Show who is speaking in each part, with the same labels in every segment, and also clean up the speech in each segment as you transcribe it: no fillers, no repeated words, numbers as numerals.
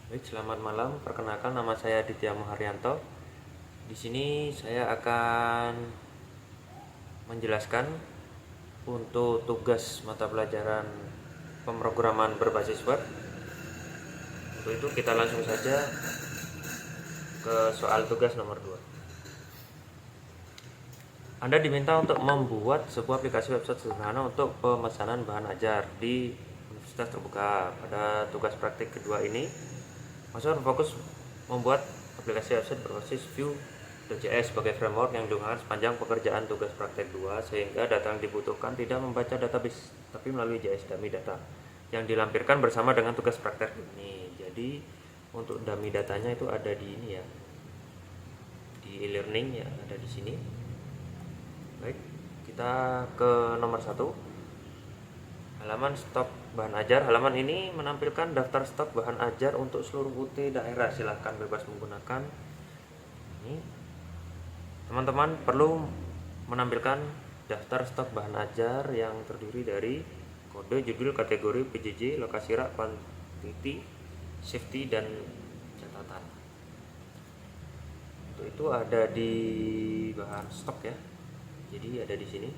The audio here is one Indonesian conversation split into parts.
Speaker 1: Baik, selamat malam. Perkenalkan, nama saya Ditya Muharyanto. Di sini saya akan menjelaskan untuk tugas mata pelajaran pemrograman berbasis web. Untuk itu kita langsung saja ke soal tugas nomor 2. Anda diminta untuk membuat sebuah aplikasi website sederhana untuk pemesanan bahan ajar di Universitas Terbuka. Pada tugas praktik kedua ini, mahasiswa berfokus membuat aplikasi website berbasis Vue.js sebagai framework yang digunakan sepanjang pekerjaan tugas praktek 2, sehingga data yang dibutuhkan tidak membaca database tapi melalui JS dummy data yang dilampirkan bersama dengan tugas praktek ini. Jadi untuk dummy datanya itu ada di ini ya, di e-learning ya, ada di sini. Baik, kita ke nomor 1. Halaman stok bahan ajar. Halaman ini menampilkan daftar stok bahan ajar untuk seluruh UT daerah. Silahkan bebas menggunakan ini. Teman-teman perlu menampilkan daftar stok bahan ajar yang terdiri dari kode, judul, kategori, PJJ, lokasi rak, quantity, safety, dan catatan. Untuk itu ada di bahan stok ya. Jadi ada di sini.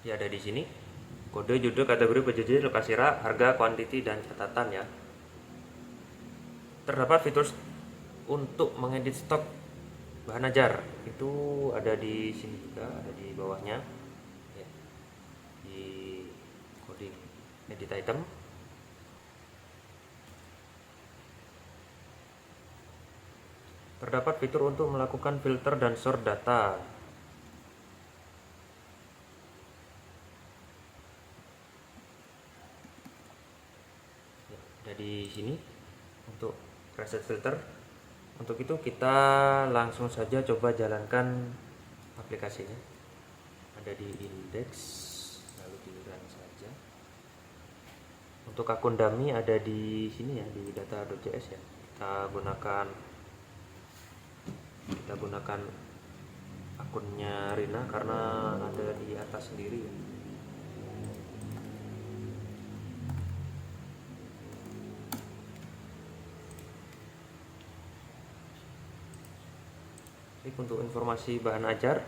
Speaker 1: Ya, ada di sini. Kode, judul, kategori, PJJ, lokasi rak, harga, quantity, dan catatan ya. Terdapat fitur untuk mengedit stok bahan ajar. Itu ada di sini juga, ada di bawahnya. Ya, di coding edit item. Terdapat fitur untuk melakukan filter dan sort data. Ya, ada di sini untuk preset filter. Untuk itu kita langsung saja coba jalankan aplikasinya. Ada di index, lalu di run saja. Untuk akun dummy ada di sini ya, di data.js ya. Kita gunakan akunnya Rina karena ada di atas sendiri ya. Untuk informasi bahan ajar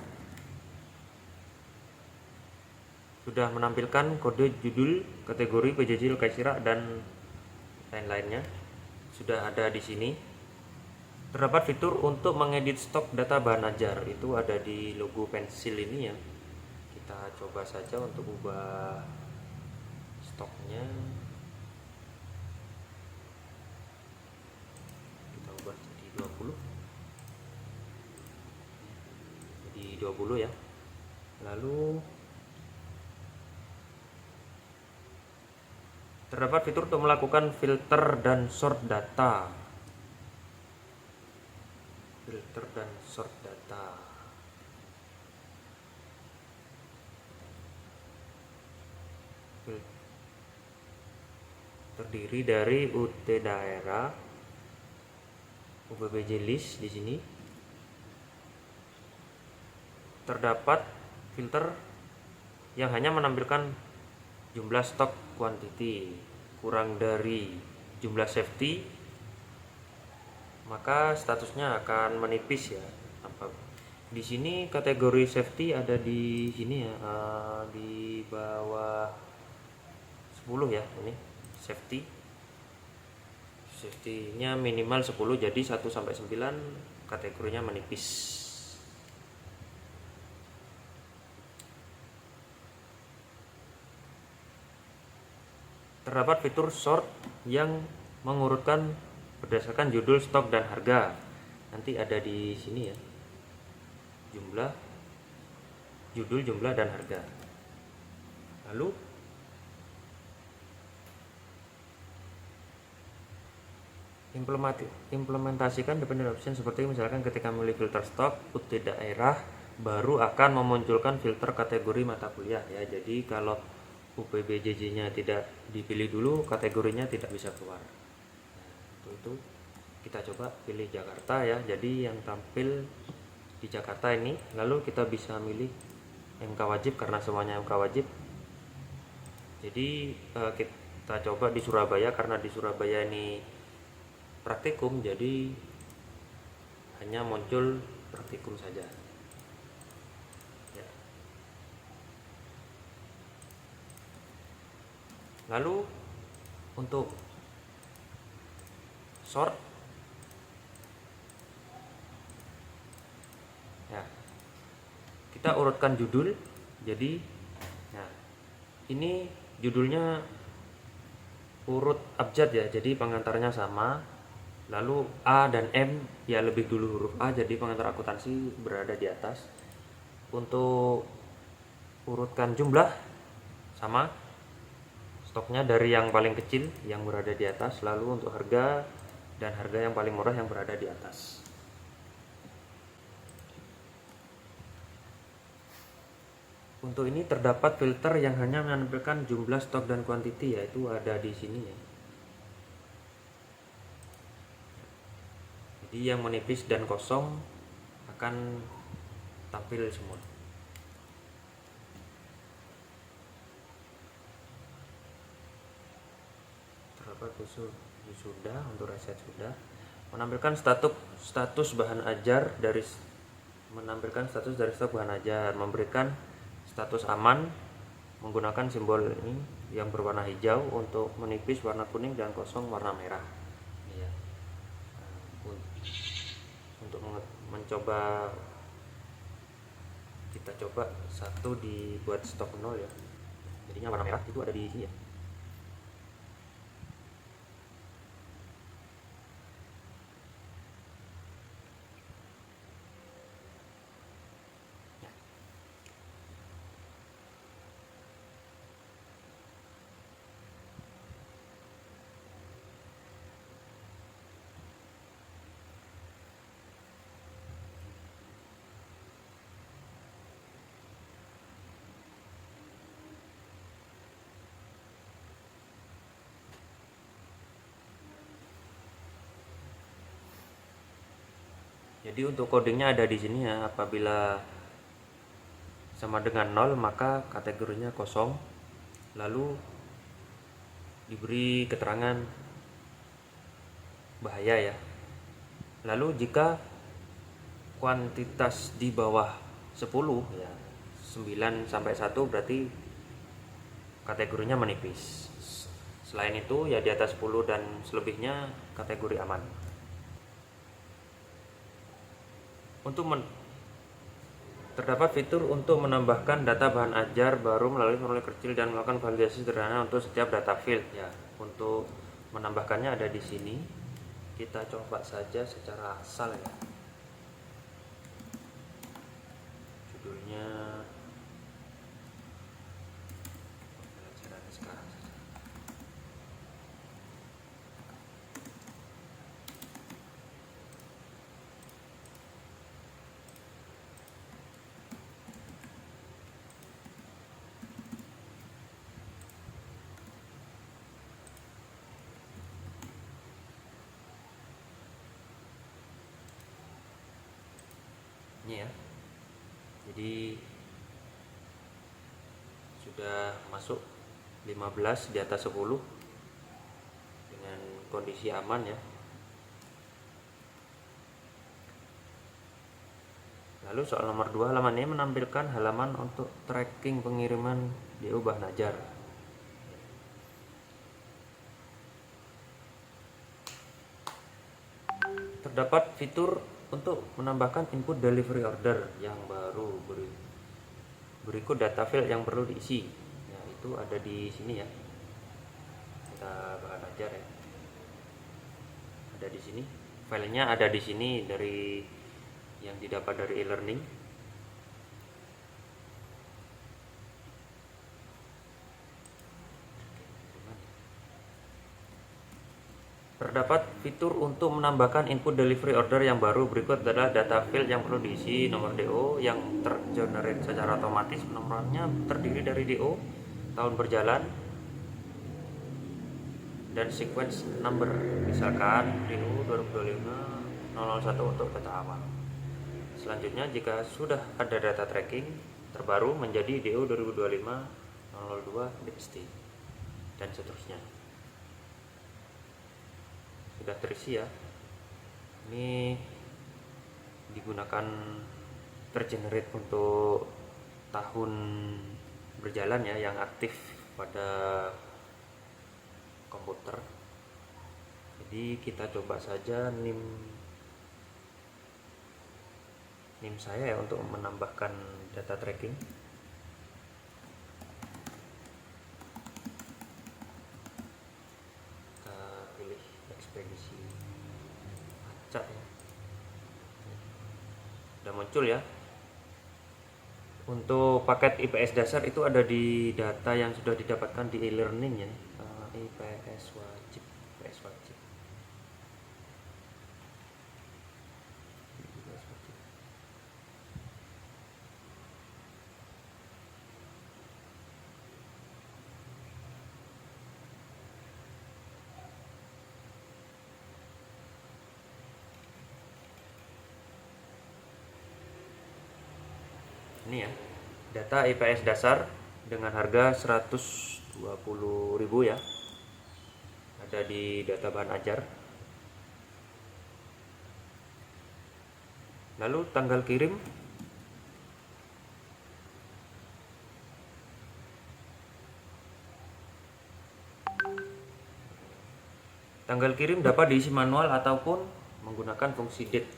Speaker 1: sudah menampilkan kode, judul, kategori, PJJ, lokasi rak, dan lain-lainnya sudah ada di sini. Terdapat fitur untuk mengedit stok data bahan ajar, itu ada di logo pensil ini ya. Kita coba saja untuk ubah stoknya. Kita ubah jadi 20 ya. Lalu terdapat fitur untuk melakukan filter dan sort data. Filter dan sort data. Terdiri dari UT daerah, UPBJ list di sini. Terdapat filter yang hanya menampilkan jumlah stok quantity kurang dari jumlah safety, maka statusnya akan menipis ya. Di sini kategori safety ada di sini ya, di bawah 10 ya. Ini safety-nya minimal 10, jadi 1 sampai 9 kategorinya menipis. Terdapat fitur sort yang mengurutkan berdasarkan judul, stok, dan harga. Nanti ada di sini ya. Jumlah, judul, jumlah, dan harga. Lalu implementasikan dependent option seperti misalkan ketika memilih filter stok UT daerah baru akan memunculkan filter kategori mata kuliah ya. Jadi kalau UPBJJ-nya tidak dipilih dulu, kategorinya tidak bisa keluar. Nah, itu kita coba pilih Jakarta ya. Jadi yang tampil di Jakarta ini, lalu kita bisa milih MK wajib karena semuanya MK wajib. Jadi kita coba di Surabaya karena di Surabaya ini praktikum, jadi hanya muncul praktikum saja ya. Lalu untuk sort ya, kita urutkan judul. Jadi nah, ini judulnya urut abjad ya, jadi pengantarnya sama. Lalu A dan M ya, lebih dulu huruf A, jadi pengantar akuntansi berada di atas. Untuk urutkan jumlah sama, stoknya dari yang paling kecil yang berada di atas, lalu untuk harga dan harga yang paling murah yang berada di atas. Untuk ini terdapat filter yang hanya menampilkan jumlah stok dan kuantiti, yaitu ada di sini ya. Jadi yang menipis dan kosong akan tampil semua. Terdapat usul sudah, untuk reset sudah. Menampilkan status bahan ajar dari stok bahan ajar, memberikan status aman menggunakan simbol ini yang berwarna hijau, untuk menipis warna kuning dan kosong warna merah. Ya. Untuk mencoba, kita coba satu dibuat stok 0 ya. Jadinya warna merah itu ada di sini ya. Jadi untuk codingnya ada di sini ya. Apabila sama dengan 0 maka kategorinya kosong, lalu diberi keterangan bahaya ya. Lalu jika kuantitas di bawah 10 ya, 9 sampai 1 berarti kategorinya menipis. Selain itu ya di atas 10 dan selebihnya kategori aman. Terdapat fitur untuk menambahkan data bahan ajar baru melalui formulir kecil dan melakukan validasi sederhana untuk setiap data field ya. Untuk menambahkannya ada di sini. Kita coba saja secara asal ya. Judulnya pembelajaran sekarang saja. Ini ya. Jadi sudah masuk 15 di atas 10 dengan kondisi aman ya. Lalu soal nomor 2, halaman ini menampilkan halaman untuk tracking pengiriman DO bahan ajar. Terdapat fitur untuk menambahkan input delivery order yang baru, berikut data file yang perlu diisi. Ya, itu ada di sini ya. Kita bahan ajar ya. Ada di sini. Filenya ada di sini dari yang didapat dari e-learning. Terdapat fitur untuk menambahkan input delivery order yang baru. Berikut adalah data field yang perlu diisi. Nomor DO yang tergenerate secara otomatis. Nomornya terdiri dari DO, tahun berjalan, dan sequence number, misalkan DO 2025-001 untuk data awal. Selanjutnya jika sudah ada data tracking terbaru menjadi DO 2025-002 DST dan seterusnya. Sudah terisi ya. Ini digunakan tergenerate untuk tahun berjalan ya, yang aktif pada komputer. Jadi kita coba saja NIM saya ya untuk menambahkan data tracking. Kita pilih ekspedisi acak ya. Sudah muncul ya. Untuk paket IPS dasar itu ada di data yang sudah didapatkan di e-learning ya. IPS wajib. Ini ya, data IPS dasar dengan harga 120.000 ya, ada di data bahan ajar. Lalu tanggal kirim dapat diisi manual ataupun menggunakan fungsi date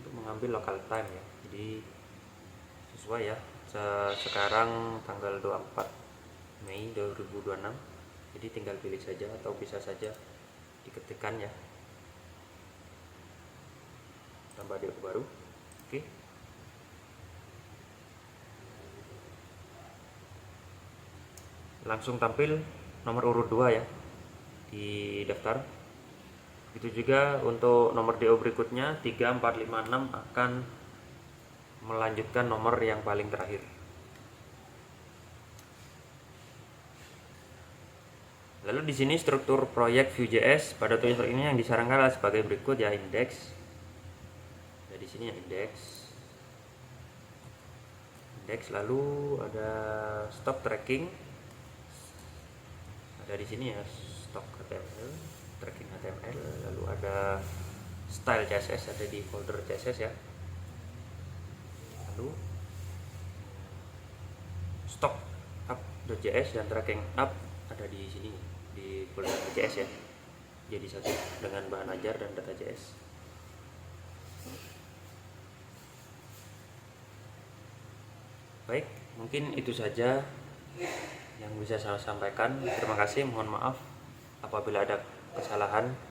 Speaker 1: untuk mengambil local time ya. Jadi sesuai ya, sekarang tanggal 24 Mei 2026, jadi tinggal pilih saja atau bisa saja diketikkan ya, tambah DO baru. Oke, langsung tampil nomor urut 2 ya di daftar. Itu juga untuk nomor DO berikutnya 3, 4, 5, 6 akan melanjutkan nomor yang paling terakhir. Lalu di sini struktur proyek Vue.js pada tutorial ini yang disarankan adalah sebagai berikut ya: index. Nah, di sini ya index, lalu ada stop tracking. Ada di sini ya stop HTML, tracking HTML, lalu ada style CSS ada di folder CSS ya. Lalu stock up.js dan tracking up ada di sini di folder JS ya, jadi satu dengan bahan ajar dan data JS. Baik, mungkin itu saja yang bisa saya sampaikan. Terima kasih, mohon maaf apabila ada kesalahan.